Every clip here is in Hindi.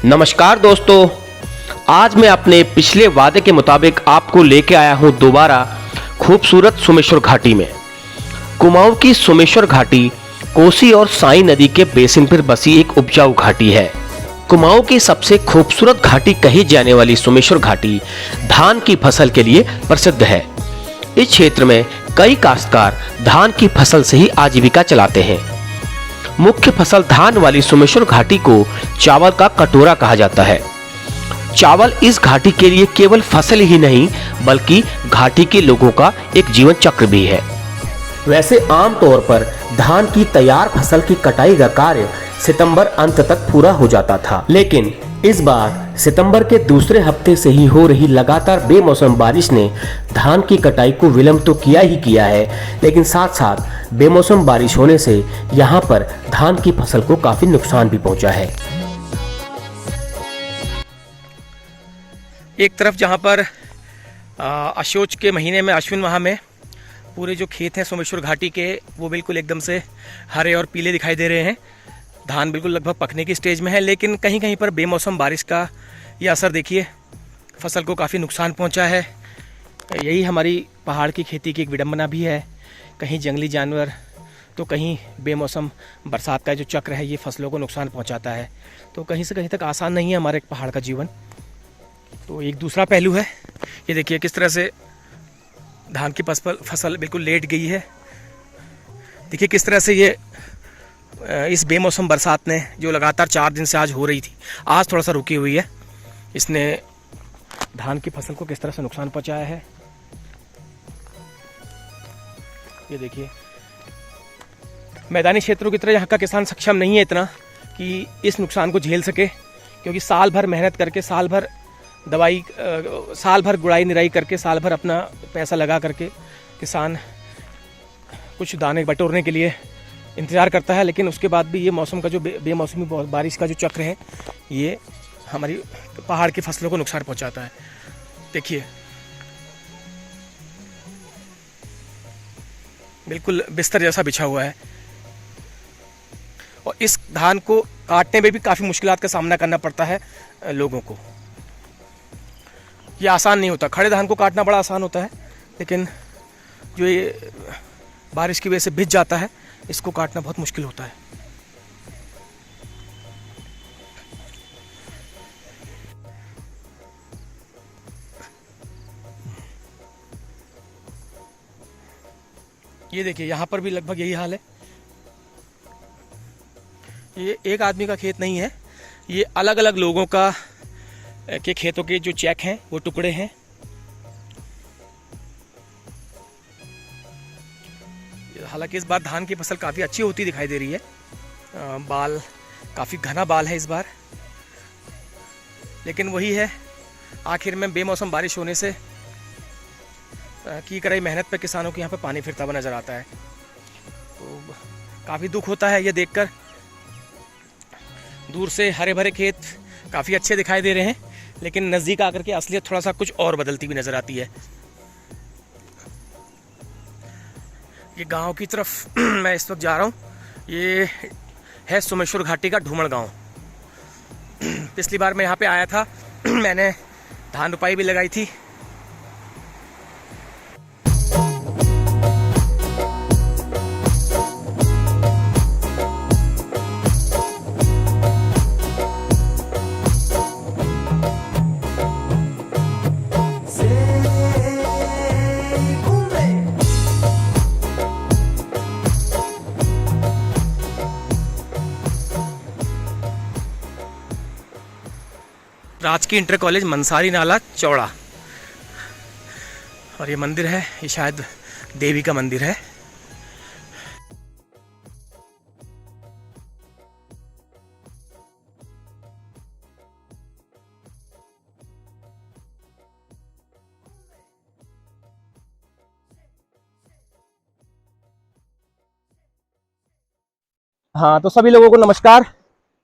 नमस्कार दोस्तों, आज मैं अपने पिछले वादे के मुताबिक आपको लेके आया हूं दोबारा खूबसूरत सोमेश्वर घाटी में। कुमाऊं की सोमेश्वर घाटी कोसी और साई नदी के बेसिन पर बसी एक उपजाऊ घाटी है। कुमाऊं की सबसे खूबसूरत घाटी कही जाने वाली सोमेश्वर घाटी धान की फसल के लिए प्रसिद्ध है। इस क्षेत्र में कई काश्तकार धान की फसल से ही आजीविका चलाते हैं। मुख्य फसल धान वाली सोमेश्वर घाटी को चावल का कटोरा कहा जाता है। चावल इस घाटी के लिए केवल फसल ही नहीं बल्कि घाटी के लोगों का एक जीवन चक्र भी है। वैसे आमतौर पर धान की तैयार फसल की कटाई का कार्य सितंबर अंत तक पूरा हो जाता था, लेकिन इस बार सितंबर के दूसरे हफ्ते से ही हो रही लगातार बेमौसम बारिश ने धान की कटाई को विलंब तो किया ही किया है, लेकिन साथ साथ बेमौसम बारिश होने से यहाँ पर धान की फसल को काफी नुकसान भी पहुंचा है। एक तरफ जहाँ पर अशोच के महीने में, अश्विन माह में पूरे जो खेत हैं सोमेश्वर घाटी के वो बिल्कुल एकदम से हरे और पीले दिखाई दे रहे हैं। धान बिल्कुल लगभग पकने की स्टेज में है, लेकिन कहीं कहीं पर बेमौसम बारिश का ये असर देखिए फसल को काफ़ी नुकसान पहुंचा है। यही हमारी पहाड़ की खेती की एक विडंबना भी है। कहीं जंगली जानवर तो कहीं बेमौसम बरसात का जो चक्र है ये फसलों को नुकसान पहुंचाता है। तो कहीं से कहीं तक आसान नहीं है हमारे पहाड़ का जीवन। तो एक दूसरा पहलू है, ये देखिए किस तरह से धान की फसल बिल्कुल लेट गई है। देखिए किस तरह से ये इस बेमौसम बरसात ने जो लगातार 4 दिन से आज हो रही थी, आज थोड़ा सा रुकी हुई है, इसने धान की फसल को किस तरह से नुकसान पहुंचाया है। ये देखिए मैदानी क्षेत्रों की तरह यहाँ का किसान सक्षम नहीं है इतना कि इस नुकसान को झेल सके, क्योंकि साल भर मेहनत करके, साल भर दवाई, साल भर गुड़ाई निराई करके, साल भर अपना पैसा लगा करके किसान कुछ दाने बटोरने के लिए इंतज़ार करता है, लेकिन उसके बाद भी ये मौसम का जो बेमौसमी बारिश का जो चक्र है ये हमारी पहाड़ की फसलों को नुकसान पहुंचाता है। देखिए बिल्कुल बिस्तर जैसा बिछा हुआ है और इस धान को काटने में भी काफ़ी मुश्किलात का सामना करना पड़ता है लोगों को। ये आसान नहीं होता। खड़े धान को काटना बड़ा आसान होता है, लेकिन जो ये बारिश की वजह से भिज जाता है इसको काटना बहुत मुश्किल होता है। ये देखिए यहाँ पर भी लगभग यही हाल है। ये एक आदमी का खेत नहीं है, ये अलग अलग लोगों का के खेतों के जो चेक हैं वो टुकड़े हैं। हालांकि इस बार धान की फसल काफ़ी अच्छी होती दिखाई दे रही है। बाल काफ़ी घना बाल है इस बार, लेकिन वही है, आखिर में बेमौसम बारिश होने से की कराई मेहनत पे किसानों के यहाँ पे पानी फिरता हुआ नज़र आता है। तो काफ़ी दुख होता है ये देखकर। दूर से हरे भरे खेत काफ़ी अच्छे दिखाई दे रहे हैं, लेकिन नज़दीक आकर के असलियत थोड़ा सा कुछ और बदलती हुई नज़र आती है। ये गांव की तरफ मैं इस वक्त जा रहा हूँ। ये है सोमेश्वर घाटी का ढूमड़ गांव। पिछली बार मैं यहाँ पे आया था, मैंने धान रुपाई भी लगाई थी। राजकीय इंटर कॉलेज मंसारी नाला चौड़ा, और ये मंदिर है, ये शायद देवी का मंदिर है। हाँ, तो सभी लोगों को नमस्कार।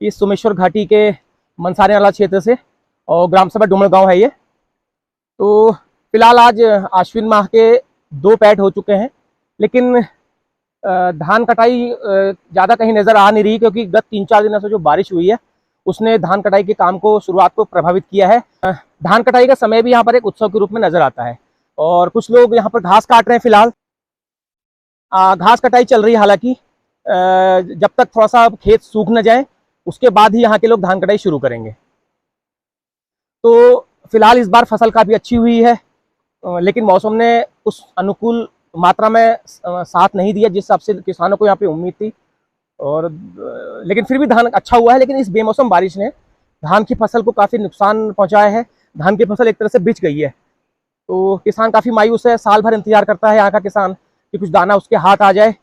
इस सोमेश्वर घाटी के मंसारी नाला क्षेत्र से और ग्राम सभा डुमर गांव है ये। तो फिलहाल आज आश्विन माह के 2 पैठ हो चुके हैं, लेकिन धान कटाई ज़्यादा कहीं नज़र आ नहीं रही, क्योंकि गत 3-4 दिनों से जो बारिश हुई है उसने धान कटाई के काम को शुरुआत को प्रभावित किया है। धान कटाई का समय भी यहाँ पर एक उत्सव के रूप में नजर आता है और कुछ लोग यहाँ पर घास काट रहे हैं। फिलहाल घास कटाई चल रही है, हालांकि जब तक थोड़ा सा खेत सूख न जाए उसके बाद ही यहाँ के लोग धान कटाई शुरू करेंगे। तो फिलहाल इस बार फसल काफ़ी अच्छी हुई है, लेकिन मौसम ने उस अनुकूल मात्रा में साथ नहीं दिया जिस हिसाब से किसानों को यहाँ पे उम्मीद थी। और लेकिन फिर भी धान अच्छा हुआ है, लेकिन इस बेमौसम बारिश ने धान की फसल को काफ़ी नुकसान पहुँचाया है। धान की फसल एक तरह से बिछ गई है, तो किसान काफ़ी मायूस है। साल भर इंतजार करता है यहाँ का किसान कि कुछ दाना उसके हाथ आ जाए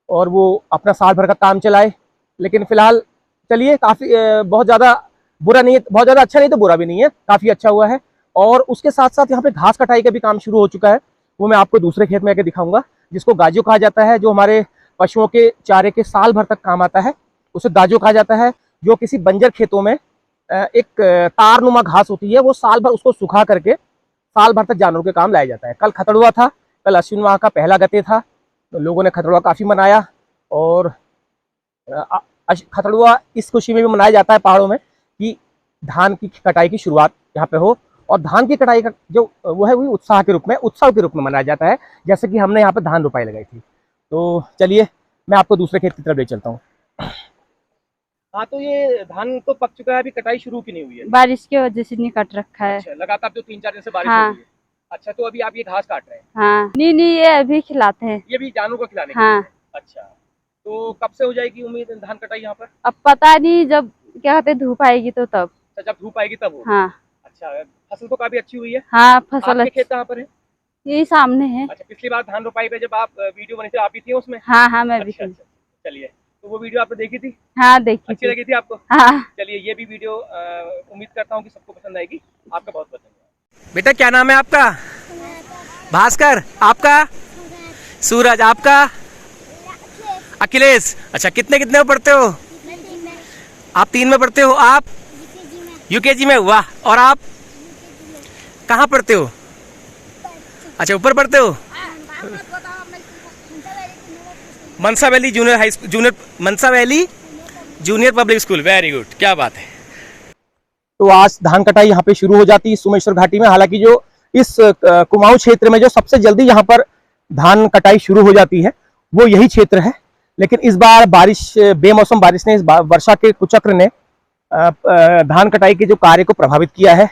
और वो अपना साल भर का काम चलाए। लेकिन फिलहाल चलिए, काफ़ी बहुत ज़्यादा बुरा नहीं है, बहुत ज़्यादा अच्छा नहीं तो बुरा भी नहीं है, काफ़ी अच्छा हुआ है। और उसके साथ साथ यहाँ पे घास कटाई का भी काम शुरू हो चुका है, वो मैं आपको दूसरे खेत में आके दिखाऊंगा, जिसको गाजो कहा जाता है, जो हमारे पशुओं के चारे के साल भर तक काम आता है, उसे गाजो कहा जाता है। जो किसी बंजर खेतों में एक तारनुमा घास होती है, वो साल भर उसको सुखा करके साल भर तक जानवरों के काम लाया जाता है। कल खतड़ुआ था, कल अश्विन माह का पहला गते था, तो लोगों ने खतड़ुआ काफ़ी मनाया। और खतड़ुआ इस खुशी में भी मनाया जाता है पहाड़ों में कि धान की कटाई की शुरुआत यहाँ पे हो, और धान की कटाई का जो वो है वो उत्साह के रूप में, उत्सव के रूप में मनाया जाता है, जैसे कि हमने यहाँ पे धान रोपाई लगाई थी। तो चलिए मैं आपको दूसरे खेत की तरफ ले चलता हूँ। हाँ, तो ये धान तो पक चुका है, अभी कटाई शुरू की नहीं हुई है? बारिश की वजह से नहीं कट रखा है। अच्छा, लगातार जो 3-4 दिन से बारिश हाँ। हो रही है। अच्छा, तो अभी आप ये घास काट रहे हैं? हाँ, नहीं ये अभी खिलाते हैं। ये भी जानवरों को खिलाने के हाँ। लिए? अच्छा, तो कब से हो जाएगी उम्मीद धान कटाई यहाँ पर? अब पता नहीं, जब क्या कहते धूप आएगी तो तब। अच्छा, जब धूप आएगी तब हो? हाँ। अच्छा, फसल तो काफी अच्छी हुई है। हाँ, फसल आपके खेत कहाँ पर है? यही सामने है। अच्छा, पिछली बार धान रोपाई पे जब आप वीडियो बनी थी, आप ही थी उसमें? हाँ हाँ, मैं भी अच्छा, थी। अच्छा, चलिए, तो वो वीडियो आपने देखी थी? हाँ, देखी अच्छी थी। लगी थी आपको? हाँ। चलिए, ये भी वीडियो उम्मीद करता हूँ कि सबको पसंद आएगी। आपका बहुत बहुत धन्यवाद। बेटा, क्या नाम है आपका? भास्कर। आपका? सूरज। आपका? अखिलेश। अच्छा, कितने कितने में पढ़ते हो? आप 3 में पढ़ते हो। आप यूकेजी में? वाह। और आप कहाँ पढ़ते हो? अच्छा, ऊपर पढ़ते हो? Mansa valley junior public school. Very good, क्या बात है। तो आज धान कटाई यहाँ पे शुरू हो जाती है सोमेश्वर घाटी में। हालांकि जो इस कुमाऊं क्षेत्र में जो सबसे जल्दी यहाँ पर धान कटाई शुरू हो जाती है वो यही क्षेत्र है, लेकिन इस बार बारिश, बेमौसम बारिश ने, इस वर्षा के कुचक्र ने धान कटाई के जो कार्य को प्रभावित किया है।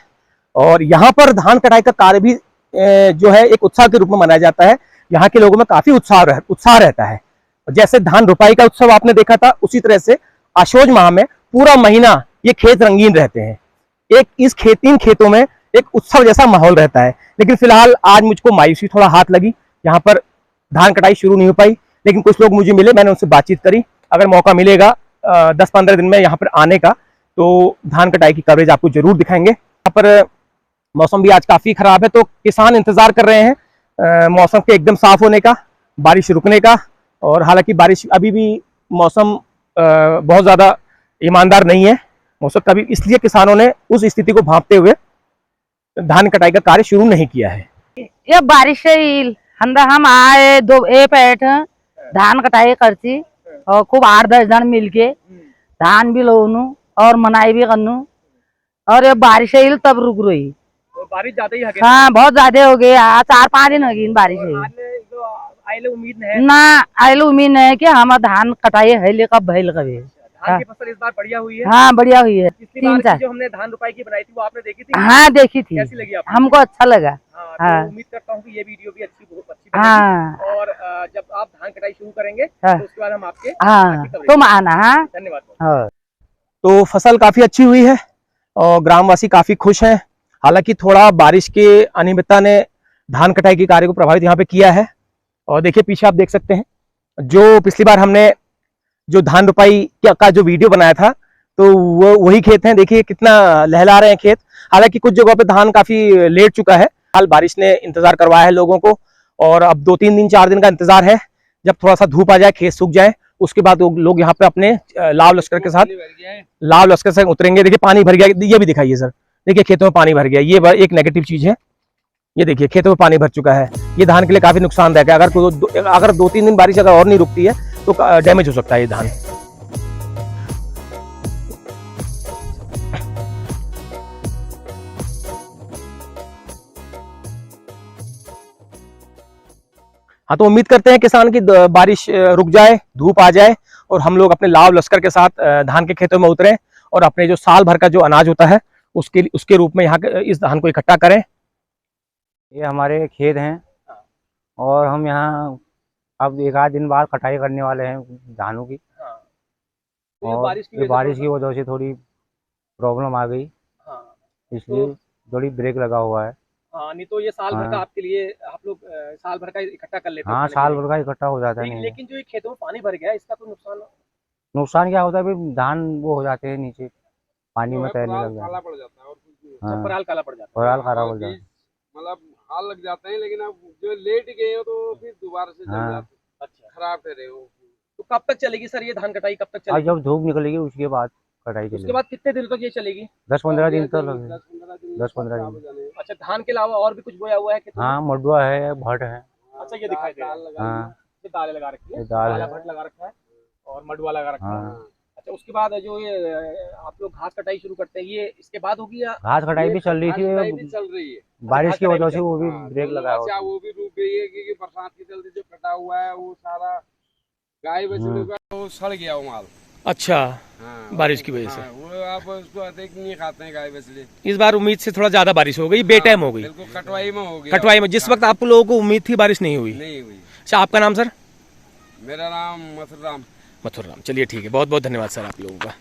और यहाँ पर धान कटाई का कार्य भी जो है एक उत्साह के रूप में मनाया जाता है। यहाँ के लोगों में काफी उत्साह रहता है। जैसे धान रोपाई का उत्सव आपने देखा था, उसी तरह से आशोज माह में पूरा महीना ये खेत रंगीन रहते हैं। इन खेतों में एक उत्सव जैसा माहौल रहता है। लेकिन फिलहाल आज मुझको मायूसी थोड़ा हाथ लगी, यहाँ पर धान कटाई शुरू नहीं हो पाई। लेकिन कुछ लोग मुझे मिले, मैंने उनसे बातचीत करी। अगर मौका मिलेगा 10-15 दिन में यहाँ पर आने का, तो धान कटाई की कवरेज आपको जरूर दिखाएंगे। यहाँ पर मौसम भी आज काफी खराब है, तो किसान इंतजार कर रहे हैं मौसम के एकदम साफ होने का, बारिश रुकने का। और हालांकि बारिश अभी भी मौसम बहुत ज़्यादा ईमानदार नहीं है मौसम का भी, इसलिए किसानों ने उस स्थिति को भांपते हुए धान कटाई का कार्य शुरू नहीं किया है। ये बारिश से हम आए 2 पैठ धान कटाई करती और खूब 8-10 जन मिलके धान भी लोनू और मनाई भी करनू, और ये बारिश से तब रुक रही। तो बारिश ज्यादा ही है? हाँ, बहुत ज्यादा हो गई। 4-5 दिन हो गई बारिश उम्मीद है ना, आयले उम्मीद है कि हम धान कटाई है ले कब भइल कभी। धान की फसल इस बार बढ़िया हुई है? हाँ, बढ़िया हुई है। पिछली बार जो हमने धान रोपाई की बनाई थी वो आपने देखी थी? हाँ, देखी थी। कैसी लगी आपको? हमको अच्छा लगा। हाँ, तो उम्मीद करता हूँ कि ये वीडियो भी अच्छी बनेगी। हाँ। और जब आप धान कटाई शुरू करेंगे हाँ। तो उसके बाद हम आपके तुम आना। हाँ, धन्यवाद। तो फसल काफी अच्छी हुई है और ग्रामवासी काफी खुश हैं। हालांकि थोड़ा बारिश के अनियमितता ने धान कटाई के कार्य को प्रभावित यहाँ पे किया है। और देखिए, पीछे आप देख सकते हैं, जो पिछली बार हमने जो धान रोपाई का जो वीडियो बनाया था, तो वो वही खेत हैं। देखिए कितना लहला रहे हैं खेत। हालांकि कुछ जगहों पे धान काफी लेट चुका है। हाल बारिश ने इंतजार करवाया है लोगों को, और अब 2-3 दिन 4 दिन का इंतजार है। जब थोड़ा सा धूप आ जाए, खेत सूख जाए, उसके बाद लोग यहाँ पे अपने लाव लश्कर से उतरेंगे। देखिए पानी भर गया, ये भी दिखाइए सर। देखिए खेतों में पानी भर गया, ये एक नेगेटिव चीज है। ये देखिए खेतों में पानी भर चुका है। ये धान के लिए काफी नुकसानदायक है। अगर 2-3 दिन बारिश अगर और नहीं रुकती है तो डैमेज हो सकता है ये धान। हाँ, तो उम्मीद करते हैं किसान की बारिश रुक जाए, धूप आ जाए और हम लोग अपने लाव लश्कर के साथ धान के खेतों में उतरें और अपने जो साल भर का जो अनाज होता है उसके रूप में यहाँ इस धान को इकट्ठा करें। ये हमारे खेत हैं और हम यहाँ अब एक आध दिन बाद कटाई करने वाले हैं धानों की। तो और ये बारिश की वजह से थोड़ी प्रॉब्लम आ गई, इसलिए थोड़ी ब्रेक लगा हुआ है। हाँ, नहीं तो ये साल भर का हाँ। आपके लिए आप लोग साल भर का इकट्ठा कर लेते हाँ, साल भर का इकट्ठा हो जाता है। नहीं, लेकिन जो ये खेतों में पानी भर गया इसका कोई नुकसान क्या होता है, फिर धान वो हो जाते हैं नीचे पानी में तैरने लग जाता है, पड़ जाता है और हाँ, पराल काला पड़ जाता पराल खराब हो जाता है। मतलब हाल लग जाते हैं, लेकिन अब जो लेट गए हो तो फिर दोबारा से जम हाँ। जाते हैं। अच्छा, खराब ठहरे हो। तो कब तक चलेगी सर ये धान कटाई, कब तक अब चलेगी? जब धूप निकलेगी उसके बाद कटाई उसके चलेगी। बाद कितने दिन तक ये चलेगी? 10-15 दिन तक लगेगा। 10-15 दिन। दिन। अच्छा, धान के अलावा और भी कुछ बोया हुआ है खेतों में? हाँ, मडुआ है, भट्ट है। अच्छा, ये दिखाई दे रहा है। हाँ, ये दालें लगा रखी है, ये दाल काला है। भट्ट लगा रखा है और मडुआ लगा रखा है। हाँ, अच्छा, उसके बाद जो ये आप लोग घास कटाई शुरू करते हैं, ये इसके बाद होगी या? घास कटाई भी चल रही कटाई भी थी, चल रही है। बारिश की वजह से वो भी हाँ, ब्रेक तो लगा हुआ अच्छा, था। वो भी रुक गई है क्योंकि बरसात के चलते जो कटा हुआ है वो सारा गाय बछड़ों का वो सड़ गया वो माल। अच्छा, हाँ, बारिश की वजह से। हाँ, वो आप उसको अधिक नहीं खाते हैं गाय बछड़े। इस बार उम्मीद से थोड़ा ज्यादा बारिश हो गई, बेटाइम हो गई। बिल्कुल कटवाई में हो गया। कटवाई में जिस वक्त आप लोगों को उम्मीद थी बारिश नहीं हुई। नहीं हुई। अच्छा, आपका नाम सर? मेरा नाम मथुराम। मथुर राम। चलिए ठीक है, बहुत बहुत धन्यवाद सर आप लोगों का।